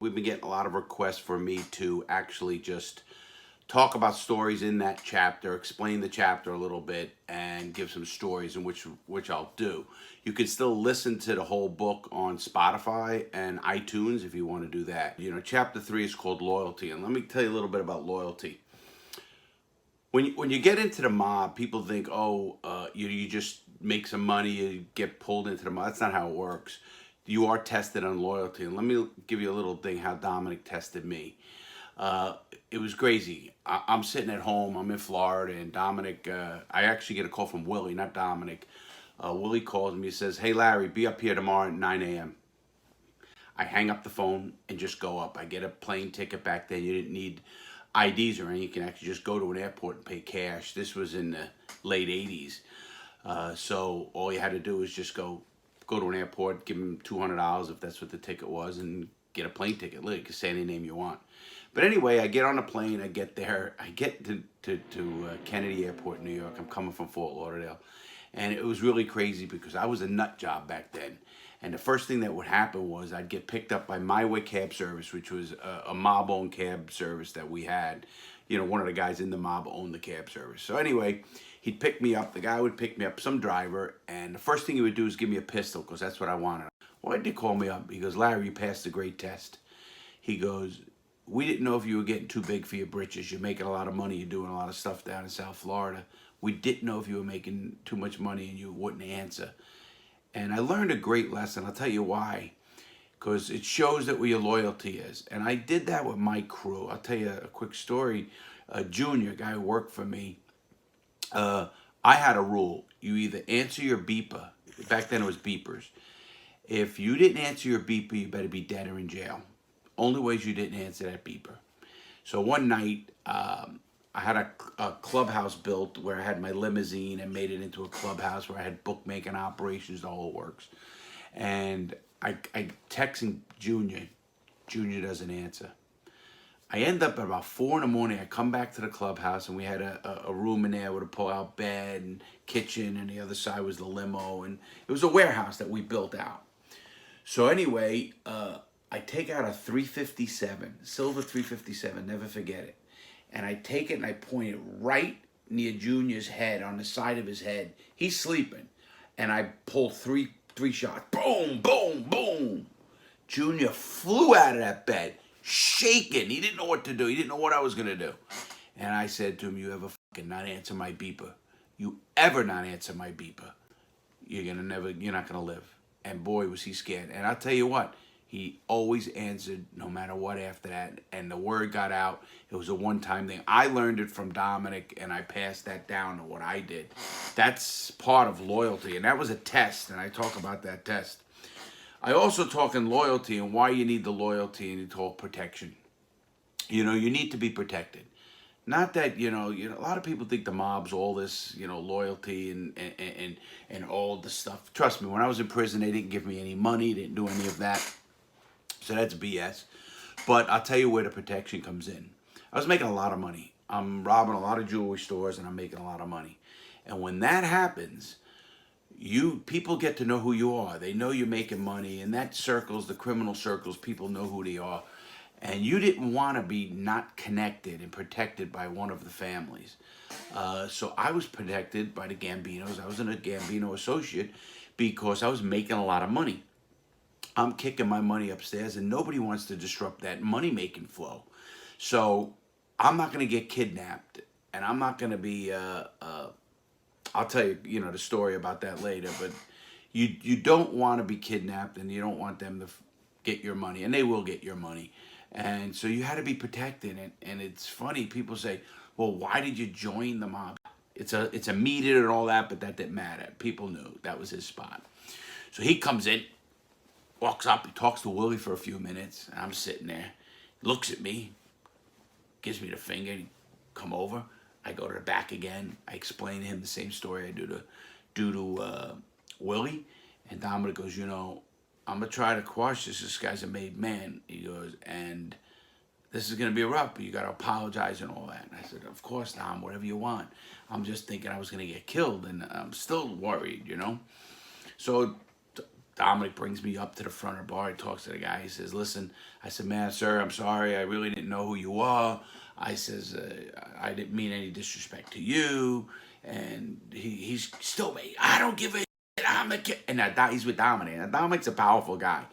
We've been getting a lot of requests for me to actually just talk about stories in that chapter, explain the chapter a little bit, and give some stories, in which I'll do. You can still listen to the whole book on Spotify and iTunes if you want to do that. Chapter 3 is called Loyalty, and let me tell you a little bit about loyalty. When you get into the mob, people think, oh, you just make some money, you get pulled into the mob. That's not how it works. You are tested on loyalty, and let me give you a little thing how Dominic tested me. Uh, it was crazy. I'm sitting at home. I'm in Florida, and Dominic. I actually get a call from Willie, not Dominic. Willie calls me. He says, "Hey Larry, be up here tomorrow at 9 a.m." I hang up the phone and just go up. I get a plane ticket back then. You didn't need IDs or anything. You can actually just go to an airport and pay cash. This was in the late 80s. So all you had to do was just go to an airport, give them $200 if that's what the ticket was, and get a plane ticket. Look, you can say any name you want. But anyway, I get on a plane. I get there. I get to Kennedy Airport in New York. I'm coming from Fort Lauderdale. And it was really crazy because I was a nut job back then. And the first thing that would happen was I'd get picked up by My Way Cab Service, which was a mob-owned cab service that we had. One of the guys in the mob owned the cab service. So anyway, he'd pick me up. The guy would pick me up, some driver, and the first thing he would do is give me a pistol because that's what I wanted. Why did he call me up? He goes, Larry, you passed the great test. He goes, we didn't know if you were getting too big for your britches. You're making a lot of money. You're doing a lot of stuff down in South Florida. We didn't know if you were making too much money and you wouldn't answer. And I learned a great lesson. I'll tell you why. Because it shows that where your loyalty is. And I did that with my crew. I'll tell you a quick story. A junior guy who worked for me, I had a rule. You either answer your beeper. Back then it was beepers. If you didn't answer your beeper, you better be dead or in jail. Only ways you didn't answer that beeper. So one night, I had a clubhouse built where I had my limousine and made it into a clubhouse where I had bookmaking operations, the whole works. And I texting Junior. Junior doesn't answer. I end up at about 4 in the morning. I come back to the clubhouse, and we had a room in there with a pull-out bed and kitchen, and the other side was the limo, and it was a warehouse that we built out. So anyway, I take out a 357, silver 357, never forget it. And I take it and I point it right near Junior's head, on the side of his head. He's sleeping. And I pull three shots. Boom, boom, boom. Junior flew out of that bed, shaking. He didn't know what to do. He didn't know what I was going to do. And I said to him, you ever fucking not answer my beeper? You ever not answer my beeper? You're not gonna live. And boy, was he scared. And I'll tell you what, he always answered no matter what after that. And the word got out. It was a one-time thing. I learned it from Dominic, and I passed that down to what I did. That's part of loyalty. And that was a test, and I talk about that test. I also talk in loyalty and why you need the loyalty, and you talk protection. You need to be protected. Not that, a lot of people think the mob's all this, loyalty and all the stuff. Trust me, when I was in prison, they didn't give me any money, didn't do any of that. So that's BS. But I'll tell you where the protection comes in. I was making a lot of money. I'm robbing a lot of jewelry stores, and I'm making a lot of money. And when that happens, people get to know who you are. They know you're making money, and that circles, the criminal circles, people know who they are. And you didn't want to be not connected and protected by one of the families. So I was protected by the Gambinos. I was a Gambino associate because I was making a lot of money. I'm kicking my money upstairs, and nobody wants to disrupt that money-making flow. So I'm not going to get kidnapped, and I'm not going to be, I'll tell you, the story about that later, but you don't want to be kidnapped, and you don't want them to get your money, and they will get your money. And so you had to be protected. And it's funny, people say, well, why did you join the mob? It's a meeting and all that, but that didn't matter. People knew that was his spot. So he comes in, walks up, he talks to Willie for a few minutes, and I'm sitting there, looks at me, gives me the finger, come over. I go to the back again. I explain to him the same story I do to Willie. And Dominic goes, I'm going to try to quash this. This guy's a made man. He goes, and this is going to be rough, but you got to apologize and all that. And I said, of course, Dom, whatever you want. I'm just thinking I was going to get killed, and I'm still worried, So Dominic brings me up to the front of the bar. He talks to the guy. He says, listen, I said, man, sir, I'm sorry. I really didn't know who you are. I says, I didn't mean any disrespect to you. And he's still, I don't give a shit. I'm the kid. And now he's with Dominic. Now, Dominic's a powerful guy.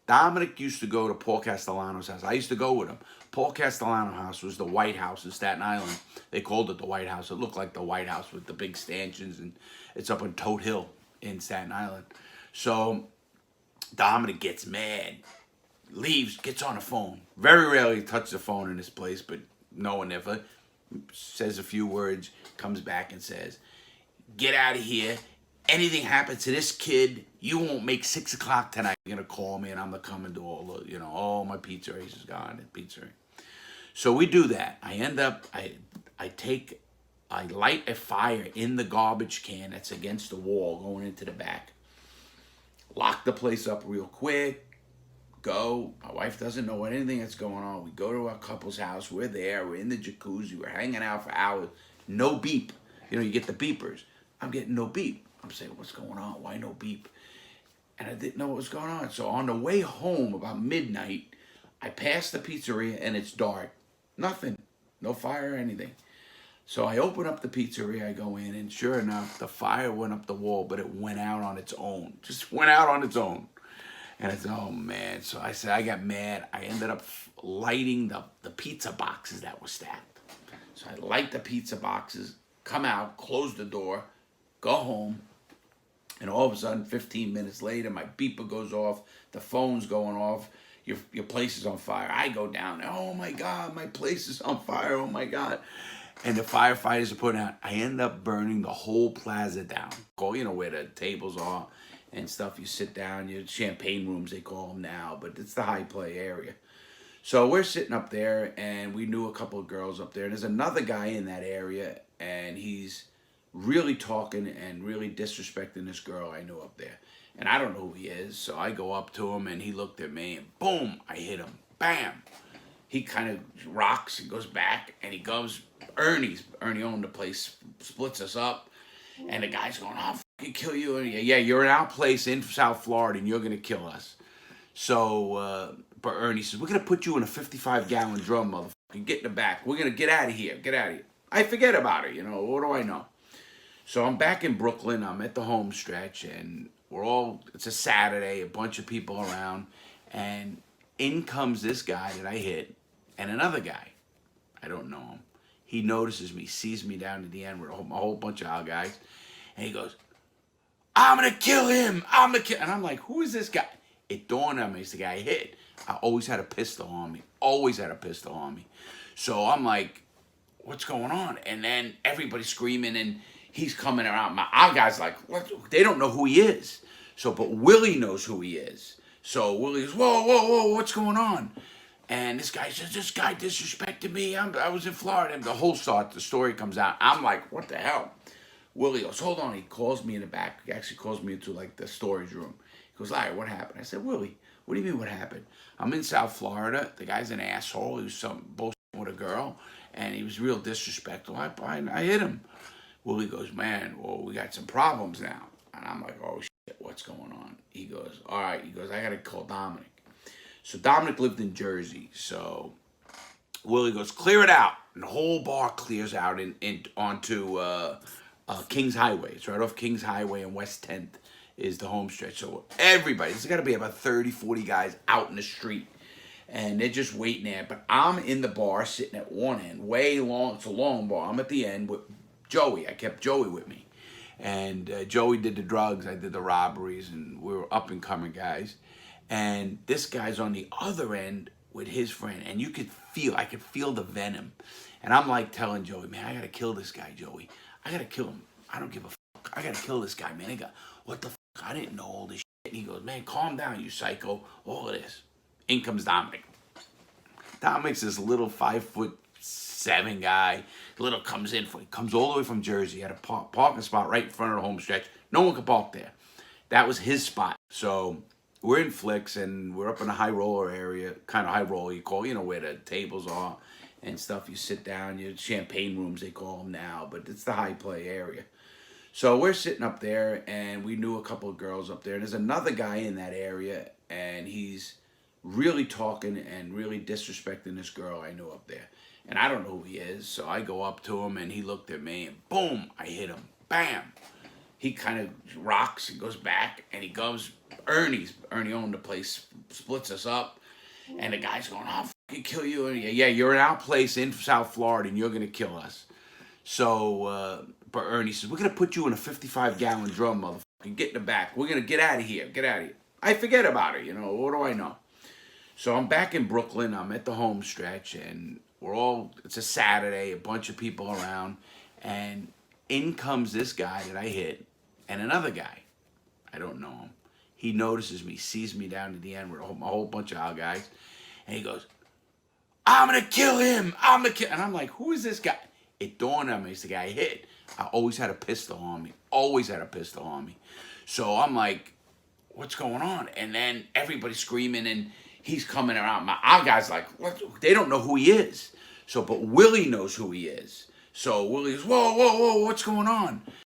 Dominic used to go to Paul Castellano's house. I used to go with him. Paul Castellano's house was the White House in Staten Island. They called it the White House. It looked like the White House with the big stanchions, and it's up on Toad Hill in Staten Island. So Dominic gets mad, leaves, gets on the phone. Very rarely touches the phone in this place, but no one ever says a few words, comes back and says, get out of here. Anything happens to this kid, you won't make 6 o'clock tonight. You're going to call me and I'm going to come and do all the, all my pizza race is gone at pizza. So we do that. I end up, I light a fire in the garbage can that's against the wall going into the back. Lock the place up real quick. Go. My wife doesn't know anything that's going on. We go to our couple's house. We're there. We're in the jacuzzi. We're hanging out for hours. No beep. You get the beepers. I'm getting no beep. I'm saying, what's going on? Why no beep? And I didn't know what was going on. So on the way home, about midnight, I pass the pizzeria and it's dark. Nothing. No fire or anything. So I open up the pizzeria, I go in, and sure enough, the fire went up the wall, but it went out on its own. Just went out on its own. And I said, oh, man. So I said, I got mad. I ended up lighting the pizza boxes that were stacked. So I light the pizza boxes, come out, close the door, go home, and all of a sudden, 15 minutes later, my beeper goes off, the phone's going off, your place is on fire. I go down, oh, my God, my place is on fire, oh, my God. And the firefighters are putting out, I end up burning the whole plaza down. Where the tables are and stuff. You sit down, your champagne rooms, they call them now, but it's the high play area. So we're sitting up there, and we knew a couple of girls up there. And there's another guy in that area, and he's really talking and really disrespecting this girl I knew up there. And I don't know who he is, so I go up to him, and he looked at me, and boom, I hit him. Bam! He kind of rocks and goes back, and he goes, Ernie owned the place, splits us up, and the guy's going, I'll fucking kill you. And yeah, you're in our place in South Florida, and you're going to kill us. So, but Ernie says, we're going to put you in a 55-gallon drum, motherfucker. Get in the back. We're going to get out of here. Get out of here. I forget about it, what do I know? So I'm back in Brooklyn. I'm at the home stretch, and it's a Saturday, a bunch of people around, and in comes this guy that I hit, and another guy. I don't know him. He notices me, sees me down at the end with a whole bunch of our guys, and he goes, I'm going to kill him. And I'm like, who is this guy? It dawned on me, it's the guy I hit. I always had a pistol on me. So I'm like, what's going on? And then everybody's screaming, and he's coming around. Our guy's like, what? They don't know who he is. But Willie knows who he is. So Willie goes, whoa, what's going on? And this guy says, this guy disrespected me. I was in Florida. And the story comes out. I'm like, what the hell? Willie goes, hold on. He calls me in the back. He actually calls me into the storage room. He goes, Larry, what happened? I said, Willie, what do you mean what happened? I'm in South Florida. The guy's an asshole. He was bullshitting with a girl. And he was real disrespectful. I hit him. Willie goes, man, well, we got some problems now. And I'm like, oh, shit, what's going on? He goes, all right. He goes, I got to call Dominic. So Dominic lived in Jersey. So Willie goes, clear it out. And the whole bar clears out onto Kings Highway. It's right off Kings Highway and West 10th is the home stretch. So everybody, there's got to be about 30, 40 guys out in the street. And they're just waiting there. But I'm in the bar sitting at one end, way long. It's a long bar. I'm at the end with Joey. I kept Joey with me. And Joey did the drugs. I did the robberies. And we were up and coming guys. And this guy's on the other end with his friend. And I could feel the venom. And I'm like telling Joey, man, I got to kill this guy, Joey. I got to kill him. I don't give a fuck. I got to kill this guy, man. What the fuck? I didn't know all this shit. And he goes, man, calm down, you psycho. All of this. In comes Dominic. Dominic's this little 5'7" guy. Comes all the way from Jersey. He had a parking spot right in front of the home stretch. No one could park there. That was his spot. So we're in Flicks, and we're up in the high roller area, kind of high roller you call, where the tables are and stuff. You sit down, your champagne rooms they call them now, but it's the high play area. So we're sitting up there, and we knew a couple of girls up there. And there's another guy in that area, and he's really talking and really disrespecting this girl I knew up there. And I don't know who he is, so I go up to him, and he looked at me, and boom, I hit him. Bam! He kind of rocks and goes back, and he goes, Ernie owned the place, splits us up, and the guy's going, I'll fucking kill you. And yeah, you're in our place in South Florida, and you're going to kill us. So, but Ernie says, we're going to put you in a 55-gallon drum, motherfucker. Get in the back. We're going to get out of here. Get out of here. I forget about it, what do I know? So I'm back in Brooklyn. I'm at the home stretch, and it's a Saturday, a bunch of people around, and in comes this guy that I hit, and another guy. I don't know him. He notices me, sees me down at the end with a whole bunch of our guys, and he goes, I'm going to kill him. And I'm like, who is this guy? It dawned on me, it's the guy I hit. I always had a pistol on me. So I'm like, what's going on? And then everybody's screaming, and he's coming around. Our guy's like, what? They don't know who he is. But Willie knows who he is. So Willie goes, whoa, what's going on?